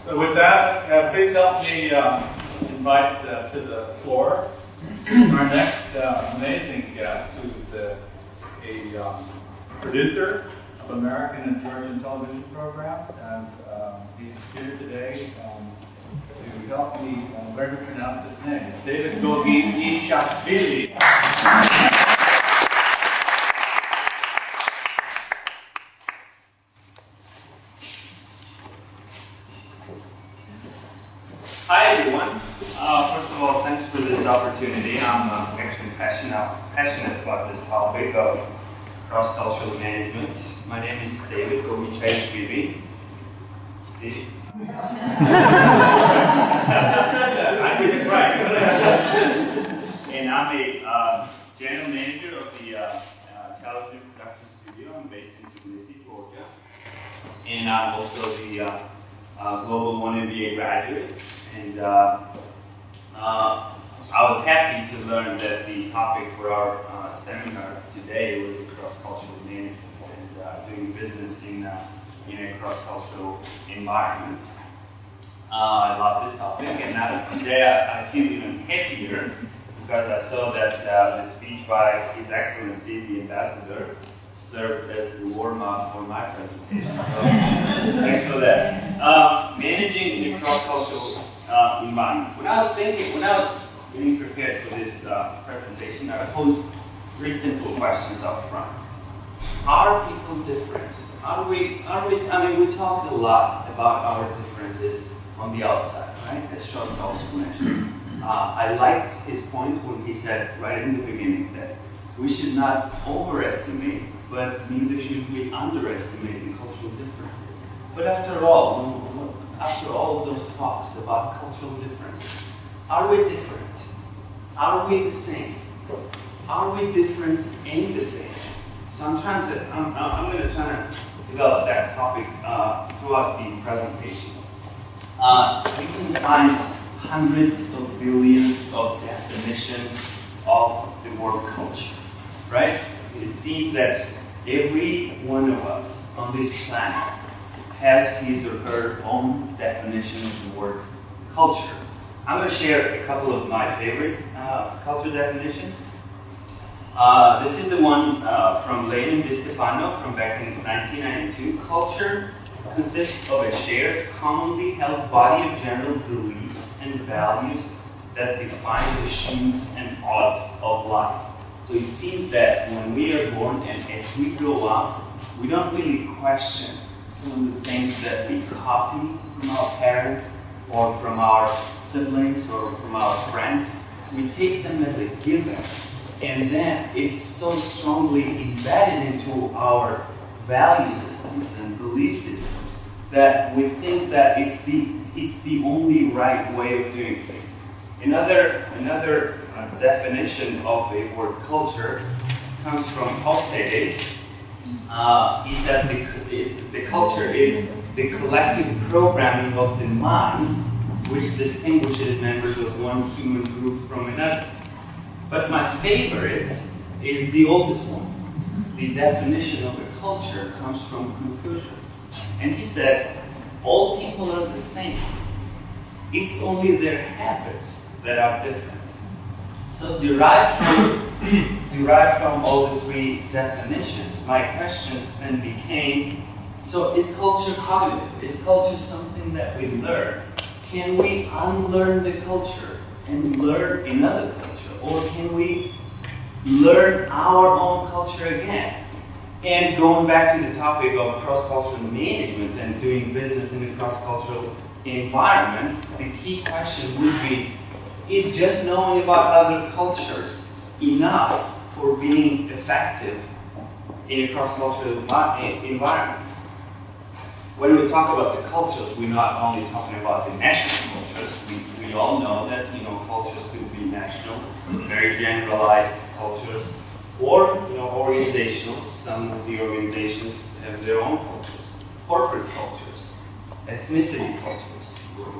So with that, please help me invite to the floor our next amazing guest, who's a producer of American and Georgian television programs, and he's here today to help me learn to pronounce his name. It's David Gogichaishvili. Hi everyone. First of all, thanks for this opportunity. I'm actually passionate about this topic of cross-cultural management. My name is David Gogichaishvili. See? I think it's right. And I'm a general manager of the television production studio. I'm based in Tbilisi, Georgia. And I'm also the Global 1 MBA graduate. And I was happy to learn that the topic for our seminar today was cross-cultural management and doing business in a cross-cultural environment. I love this topic, and today I feel even happier because I saw that the speech by His Excellency, the Ambassador, served as the warm-up for my presentation. So thanks for that. Managing in a cross-cultural environment. When I was getting prepared for this presentation, I posed three simple questions up front. Are people different? I mean, we talk a lot about our differences on the outside, right? As Sean also mentioned. I liked his point when he said right in the beginning that we should not overestimate, but neither should we underestimate the cultural differences. But after all of those talks about cultural differences, are we different? Are we the same? Are we different and the same? So I'm going to try to develop that topic throughout the presentation. You can find hundreds of billions of definitions of the word culture, right? It seems that every one of us on this planet has his or her own definition of the word culture. I'm going to share a couple of my favorite culture definitions. This is the one from Lenin Di Stefano from back in 1992. Culture consists of a shared, commonly held body of general beliefs and values that define the shoots and odds of life. So it seems that when we are born and as we grow up, we don't really question some of the things that we copy from our parents or from our siblings or from our friends. We take them as a given, and then it's so strongly embedded into our value systems and belief systems that we think that it's the only right way of doing things. Another definition of a word culture comes from Hofstede. He said the culture is the collective programming of the mind which distinguishes members of one human group from another. But my favorite is the oldest one. The definition of a culture comes from Confucius. And he said, all people are the same. It's only their habits that are different. So derived from all the three definitions, my questions then became, so is culture cognitive? Is culture something that we learn? Can we unlearn the culture and learn another culture? Or can we learn our own culture again? And going back to the topic of cross-cultural management and doing business in a cross-cultural environment, the key question would be, is just knowing about other cultures enough for being effective in a cross-cultural environment? When we talk about the cultures, we're not only talking about the national cultures. We all know that cultures could be national, very generalized cultures, or organizational. Some of the organizations have their own cultures, corporate cultures, ethnicity cultures,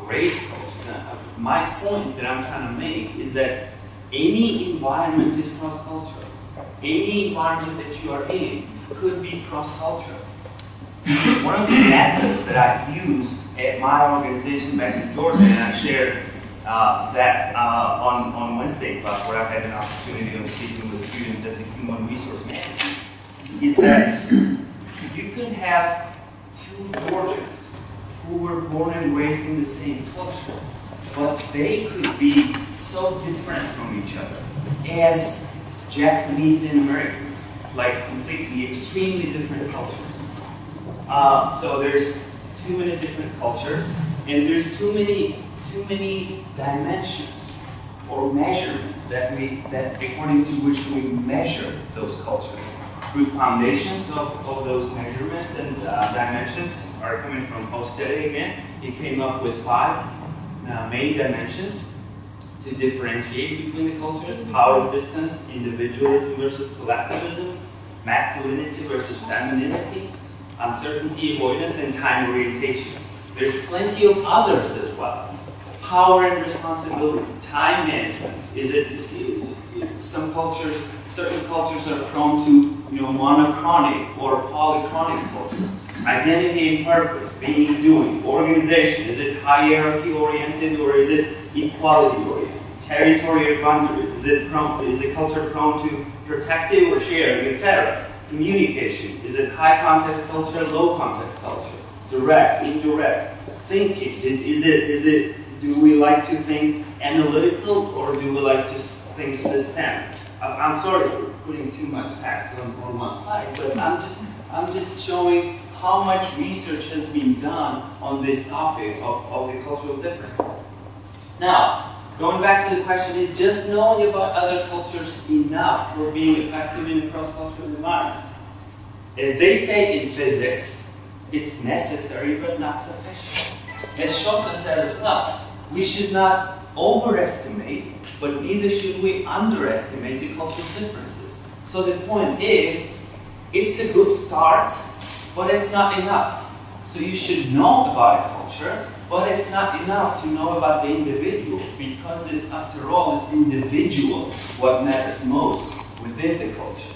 race cultures. Now, my point that I'm trying to make is that any environment is cross-cultural. Any environment that you are in could be cross-cultural. one of the methods that I use at my organization back in Georgia, and I shared that on Wednesday class where I've had an opportunity of speaking with students at the Human Resource Management, is that you can have two Georgians who were born and raised in the same culture, but they could be so different from each other as Japanese and American, like completely, extremely different cultures. So there's too many different cultures, and there's too many dimensions or measurements that according to which we measure those cultures. Good foundations of those measurements and dimensions are coming from Hofstede again. He came up with 5 main dimensions to differentiate between the cultures: power distance, individualism versus collectivism, masculinity versus femininity, uncertainty avoidance, and time orientation. There's plenty of others as well. Power and responsibility, time management. Certain cultures are prone to monochronic or polychronic cultures. Identity and purpose, being and doing, organization. Is it hierarchy oriented or is it equality oriented? Territory or boundaries. Is the culture prone to protective or sharing, etc.? Communication. Is it high context culture, low context culture? Direct, indirect. Thinking. Do we like to think analytical or do we like to think systemic? I'm sorry for putting too much text on one slide, but I'm just showing how much research has been done on this topic of the cultural differences. Now, going back to the question, is just knowing about other cultures enough for being effective in a cross-cultural environment? As they say in physics, it's necessary but not sufficient. As Shota said as well, we should not overestimate, but neither should we underestimate the cultural differences. So the point is, it's a good start, but it's not enough. So you should know about a culture, but it's not enough to know about the individual, because after all, it's individual what matters most within the culture.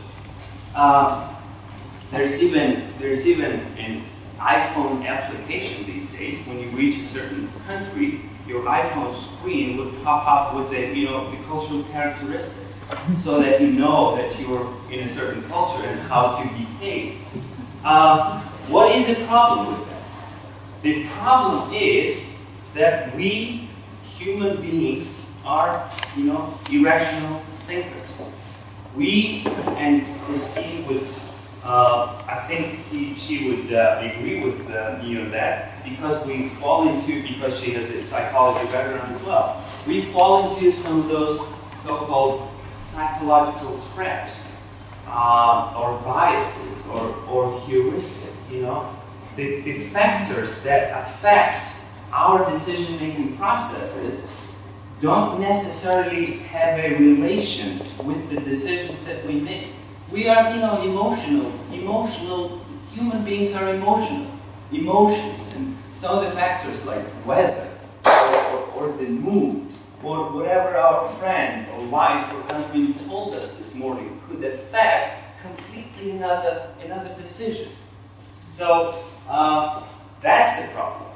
There's even an iPhone application these days. When you reach a certain country, your iPhone screen would pop up with the cultural characteristics, so that you know that you're in a certain culture and how to behave. What is the problem with that? The problem is that we human beings are, irrational thinkers. We, and Christine would, I think she would agree with me on that, because she has a psychology background as well. We fall into some of those so-called psychological traps, or biases, or heuristics, The factors that affect our decision-making processes don't necessarily have a relation with the decisions that we make. We are, emotional. Human beings are emotional. Emotions, and some of the factors like weather, or the mood, or whatever our friend or wife or husband told us this morning could affect completely another decision. So that's the problem.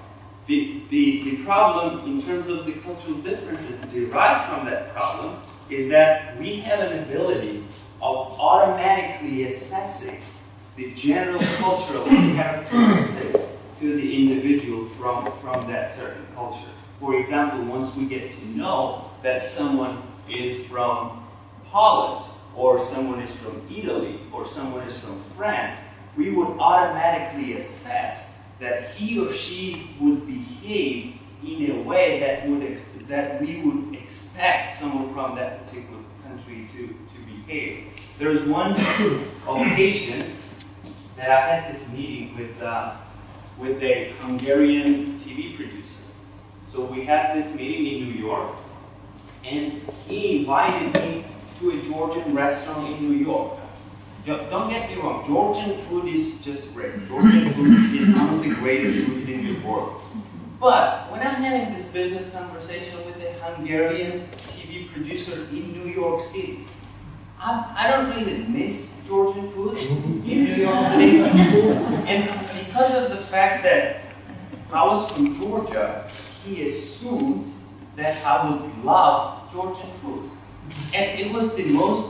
The problem in terms of the cultural differences derived from that problem is that we have an ability of automatically assessing the general cultural characteristics to the individual from that certain culture. For example, once we get to know that someone is from Holland, or someone is from Italy, or someone is from France, we would automatically assess that he or she would behave in a way that we would expect someone from that particular country to behave. There was one occasion that I had this meeting with a Hungarian TV producer. So we had this meeting in New York, and he invited me to a Georgian restaurant in New York. Don't get me wrong, Georgian food is just great. Georgian food is one of the greatest foods in the world. But when I'm having this business conversation with a Hungarian TV producer in New York City, I don't really miss Georgian food in New York City. And because of the fact that I was from Georgia, he assumed that I would love Georgian food. And it was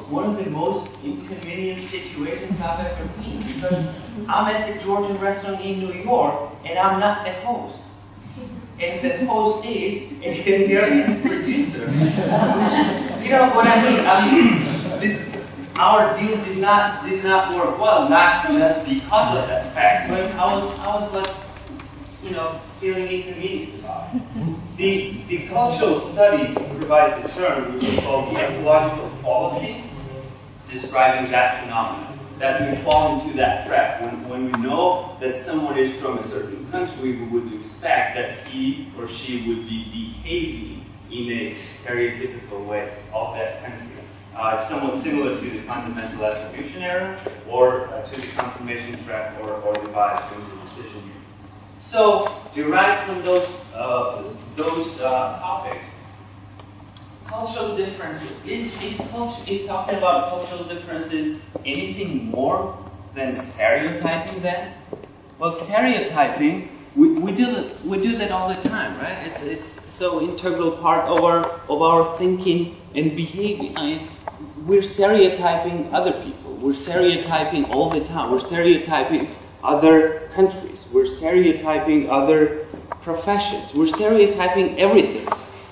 one of the most inconvenient situations I've ever been, because I'm at the Georgian restaurant in New York and I'm not the host. And the host is a American producer. You know what I mean? Our deal did not work well, not just because of that fact, but I was like, you know, feeling inconvenient about it. The cultural studies provide the term which is called ecological policy, describing that phenomenon, that we fall into that trap. When we know that someone is from a certain country, we would expect that he or she would be behaving in a stereotypical way of that country. It's somewhat similar to the fundamental attribution error, or to the confirmation trap, or the bias from the decision here. So, derived from those topics, cultural differences, is talking about cultural differences anything more than stereotyping then? Well, stereotyping, we do that all the time, right? It's so integral part of our thinking and behavior. I mean, we're stereotyping other people. We're stereotyping all the time. We're stereotyping other countries. We're stereotyping other professions. We're stereotyping everything.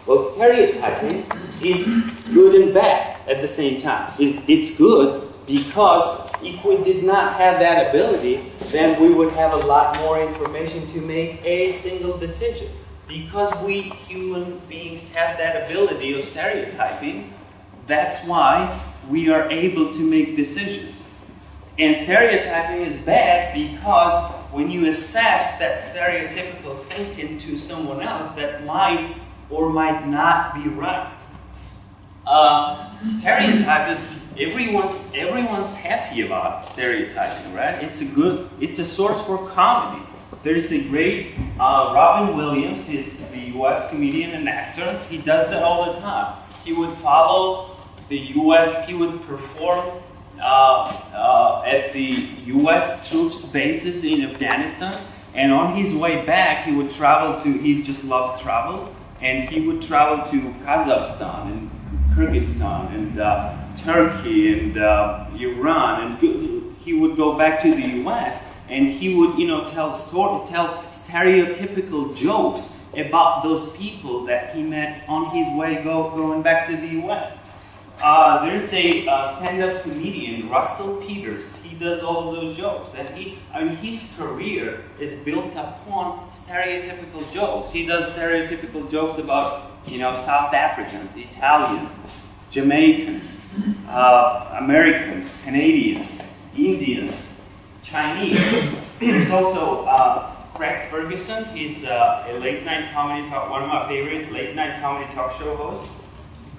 Well, stereotyping is good and bad at the same time. It's good because if we did not have that ability, then we would have a lot more information to make a single decision. Because we human beings have that ability of stereotyping, that's why we are able to make decisions. And stereotyping is bad because when you assess that stereotypical thinking to someone else, that might or might not be right. Stereotyping, everyone's happy about stereotyping, right? It's a source for comedy. There's a great Robin Williams, he's the US comedian and actor. He does that all the time. He would follow the US, he would perform at the US troops bases in Afghanistan, and on his way back he would travel to, he just loved travel, and he would travel to Kazakhstan and Kyrgyzstan and Turkey and Iran, and he would go back to the US and he would, you know, tell stereotypical jokes about those people that he met on his way going back to the US. There's a stand-up comedian, Russell Peters. He does all of those jokes, and his career is built upon stereotypical jokes. He does stereotypical jokes about, you know, South Africans, Italians, Jamaicans, Americans, Canadians, Indians, Chinese. There's also Craig Ferguson. He's a late-night comedy talk, one of my favorite late-night comedy talk show hosts.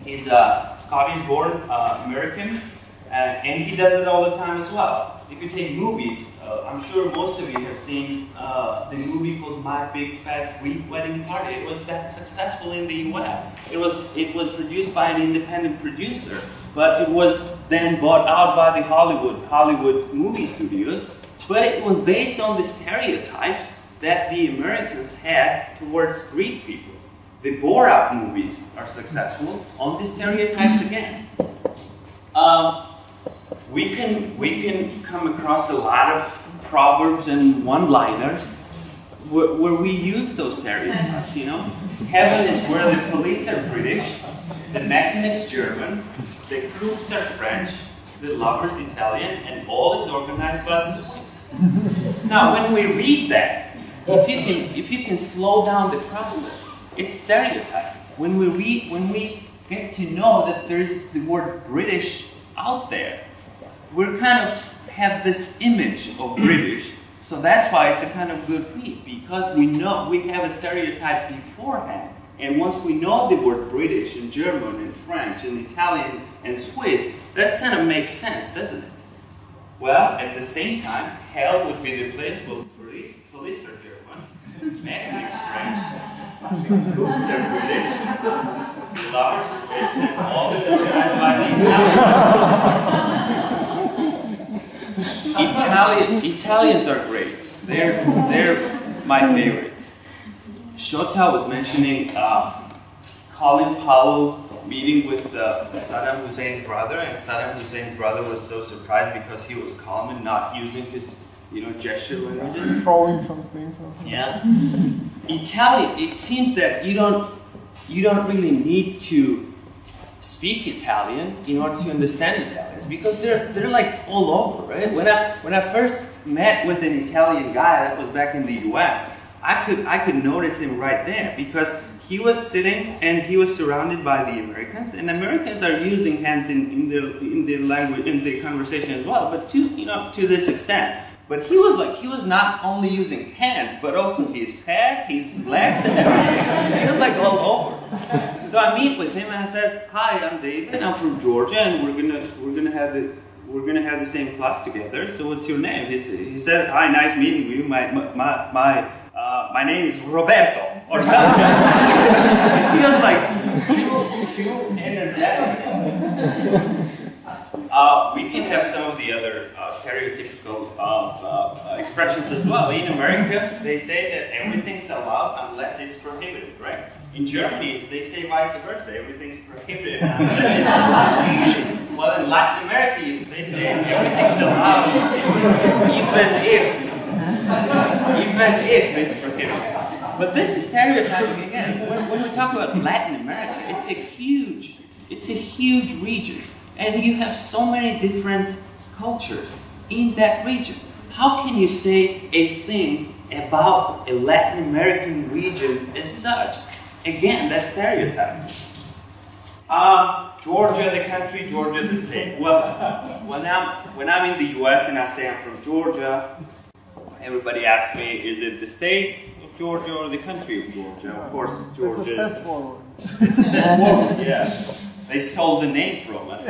He's a Scottish-born American, and he does it all the time as well. If you take movies, I'm sure most of you have seen the movie called My Big Fat Greek Wedding Party. It was that successful in the US. It was produced by an independent producer, but it was then bought out by the Hollywood movie studios. But it was based on the stereotypes that the Americans had towards Greek people. The Borat movies are successful on the stereotypes again. We can come across a lot of proverbs and one-liners where we use those stereotypes, you know. Heaven is where the police are British, the mechanics German, the crooks are French, the lovers Italian, and all is organized by the Swiss. Now, when we read that, if you can slow down the process, it's stereotyping. When we get to know that there's the word British out there, we're kind of have this image of British, so that's why it's a kind of good read, because we know we have a stereotype beforehand, and once we know the word British and German and French and Italian and Swiss, that kind of makes sense, doesn't it? Well, at the same time, hell would be the place where police are German, mechanics French, cooks are British, lovers Swiss, and all is organized by the Italians are great. They're my favorites. Shota was mentioning Colin Powell meeting with Saddam Hussein's brother, and Saddam Hussein's brother was so surprised because he was calm and not using his, gesture languages. Throwing something. Yeah. Italian. It seems that you don't really need to speak Italian in order to understand Italians, because they're like all over, right? When I first met with an Italian guy that was back in the U.S., I could notice him right there, because he was sitting and he was surrounded by the Americans, and Americans are using hands in their language, in their conversation as well, but to this extent. But he was not only using hands, but also his head, his legs, and everything. He was like all over. So I meet with him and I said, "Hi, I'm David. I'm from Georgia, and we're gonna have the same class together. So what's your name?" He said, "Hi, nice meeting you. My name is Roberto," or something. He was like too energetic. We can have some of the other stereotypical expressions as well. In America, they say that everything's allowed unless it's prohibited, right? In Germany, they say vice versa. Everything's prohibited unless it's allowed. Well, in Latin America, they say everything's allowed even if it's prohibited. But this is stereotyping again. When we talk about Latin America, it's a huge region. And you have so many different cultures in that region. How can you say a thing about a Latin American region as such? Again, that's stereotyping. Georgia, the country, Georgia, the state. Well, when I'm in the U.S. and I say I'm from Georgia, everybody asks me, is it the state of Georgia or the country of Georgia? Of course, Georgia. It's a step forward. It's a step forward, yeah. They stole the name from us.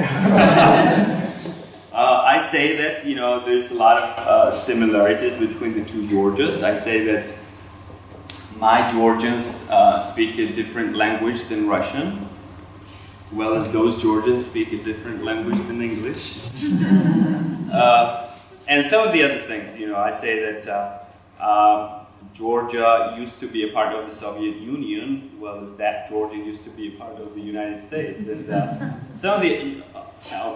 I say that, there's a lot of similarities between the two Georgias. I say that my Georgians speak a different language than Russian, well as those Georgians speak a different language than English. And some of the other things, I say that Georgia used to be a part of the Soviet Union, well as that Georgia used to be a part of the United States. And some of the,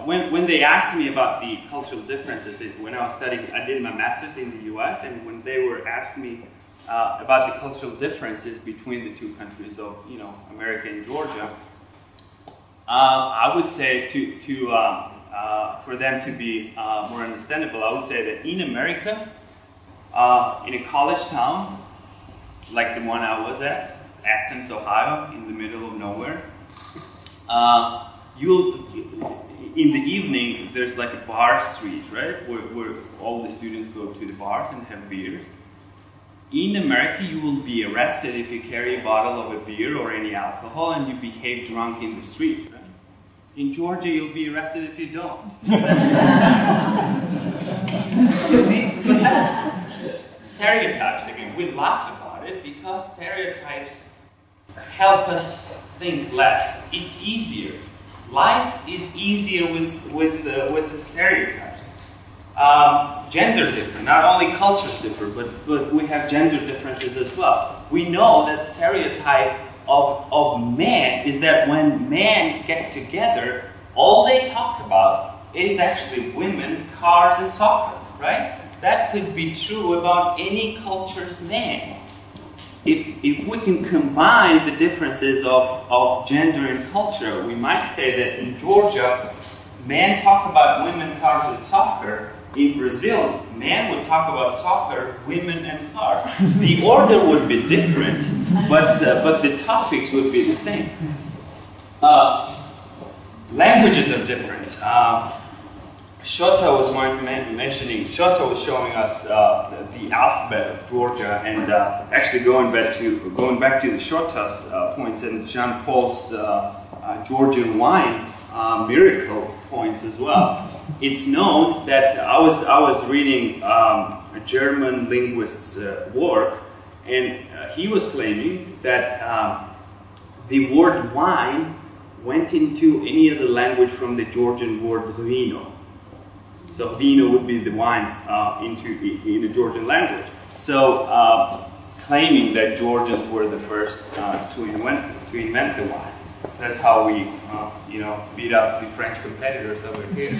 when they asked me about the cultural differences, when I was studying, I did my master's in the US, and when they were asking me about the cultural differences between the two countries of, America and Georgia, I would say for them to be more understandable, I would say that in America, in a college town, like the one I was at, Athens, Ohio, in the middle of nowhere, in the evening, there's like a bar street, right, where all the students go to the bars and have beers. In America, you will be arrested if you carry a bottle of a beer or any alcohol and you behave drunk in the street, right? In Georgia, you'll be arrested if you don't. But that's stereotypes again. We laugh about it because stereotypes help us think less. It's easier. Life is easier with the stereotypes. Gender differ. Not only cultures differ, but we have gender differences as well. We know that stereotype of men is that when men get together, all they talk about is actually women, cars, and soccer, right? That could be true about any culture's man. If we can combine the differences of gender and culture, we might say that in Georgia, men talk about women, cars, and soccer. In Brazil, men would talk about soccer, women, and cars. The order would be different, but the topics would be the same. Languages are different. Shota was mentioning. Shota was showing us the alphabet of Georgia, and actually going back to the Shota's points and Jean Paul's Georgian wine miracle points as well. It's known that I was reading a German linguist's work, and he was claiming that the word wine went into any other language from the Georgian word vino. So vino would be the wine in a Georgian language. So claiming that Georgians were the first to invent the wine. That's how we, beat up the French competitors over here.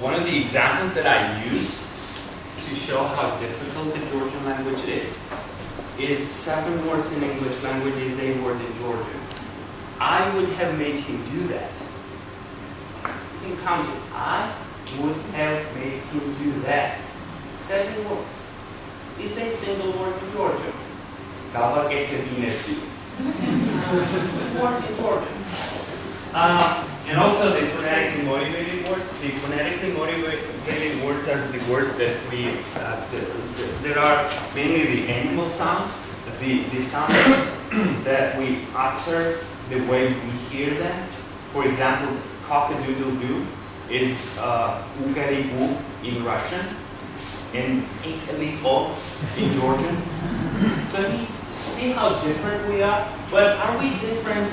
One of the examples that I use to show how difficult the Georgian language is 7 words in English language is a word in Georgian. I would have made him do that. You can count it. I would have made him do that. 7 words. Is a single word in Georgian. Gogichaishvili. Word in Georgian. And also the phonetically motivated words. The phonetically motivated words are the words that we, there are mainly the animal sounds, the sounds that we utter the way we hear them. For example, cock-a-doodle-doo is ugaribu in Russian and ikalipo in Georgian. So see how different we are? But are we different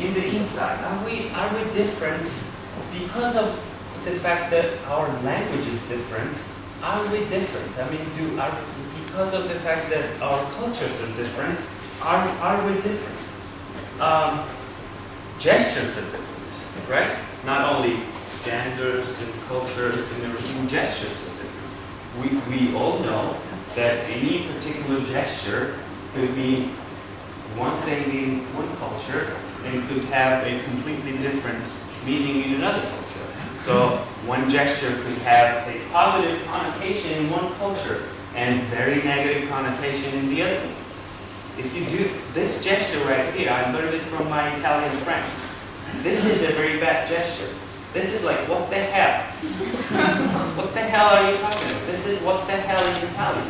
in the inside? Are we different because of the fact that our language is different? Are we different? I mean, because of the fact that our cultures are different, are we different? Gestures are different, right? Not only genders and cultures and everything, gestures are different. We all know that any particular gesture could mean one thing in one culture and could have a completely different meaning in another culture. So one gesture could have a positive connotation in one culture and very negative connotation in the other. If you do this gesture right here, I learned it from my Italian friends. This is a very bad gesture. This is like, what the hell? What the hell are you talking about? This is what the hell in Italian.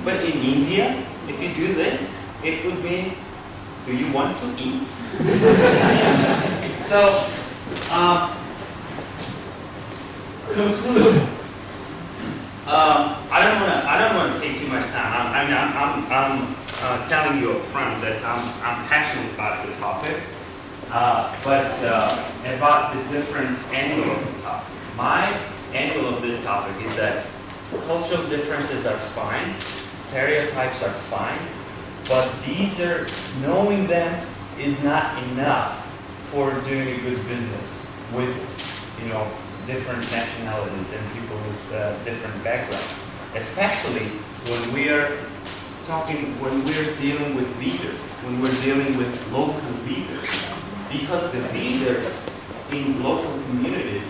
But in India, if you do this, it would mean, do you want to eat? So, conclude. I don't want to take too much time. I'm telling you up front that I'm passionate about the topic, but about the different angle of the topic. My angle of this topic is that cultural differences are fine, stereotypes are fine, but knowing them is not enough for doing a good business with, different nationalities and people with different backgrounds. Especially when we're dealing with leaders, when we're dealing with local leaders. Because the leaders in local communities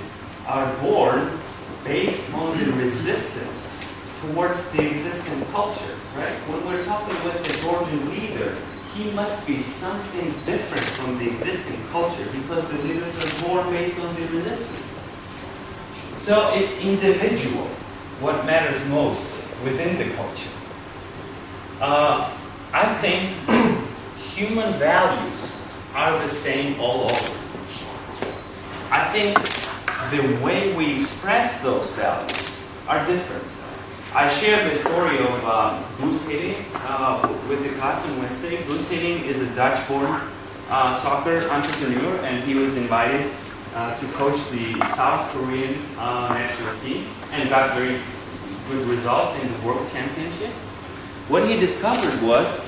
are born based on the resistance towards the existing culture, right? When we're talking with the Georgian leader, he must be something different from the existing culture because the leaders are born based on the resistance. So it's individual what matters most within the culture. I think human values are the same all over. I think the way we express those values are different. I shared the story of Bruce Hitting with the class on Wednesday. Bruce Hitting is a Dutch-born soccer entrepreneur, and he was invited to coach the South Korean national team and got very good results in the World Championship. What he discovered was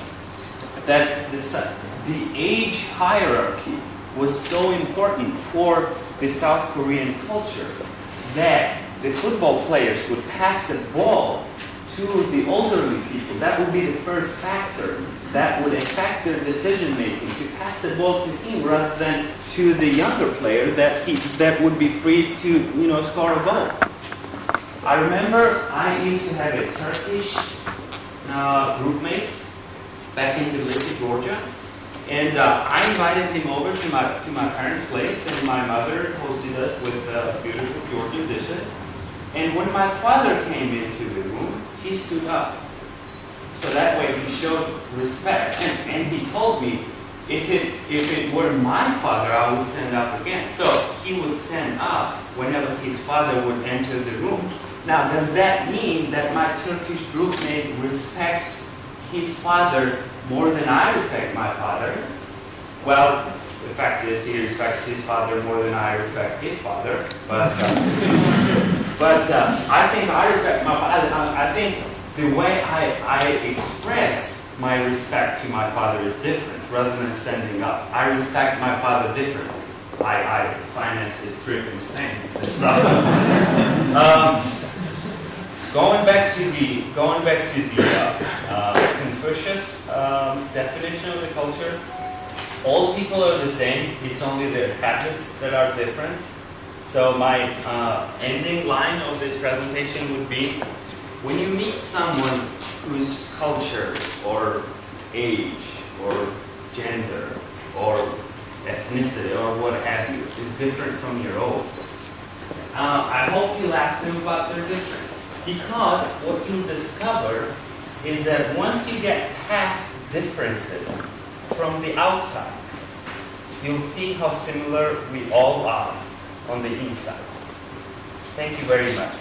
that the age hierarchy was so important for the South Korean culture that the football players would pass the ball to the elderly people. That would be the first factor that would affect their decision making, to pass the ball to him rather than to the younger player that would be free to score a goal. I remember I used to have a Turkish groupmate back in Tbilisi, Georgia, and I invited him over to my parents' place, and my mother hosted us with beautiful Georgian dishes. And when my father came into the room, he stood up. So that way he showed respect. And he told me, if it were my father, I would stand up again. So he would stand up whenever his father would enter the room. Now, does that mean that my Turkish groupmate respects his father more than I respect my father? Well, the fact is he respects his father more than I respect his father. But But I think I respect my father. I think the way I express my respect to my father is different rather than standing up. I respect my father differently. I finance his trip in Spain. So, going back to the Confucius definition of the culture, all people are the same. It's only their habits that are different. So my ending line of this presentation would be: when you meet someone whose culture or age or gender or ethnicity or what have you is different from your own, I hope you'll ask them about their difference. Because what you'll discover is that once you get past differences from the outside, you'll see how similar we all are on the inside. Thank you very much.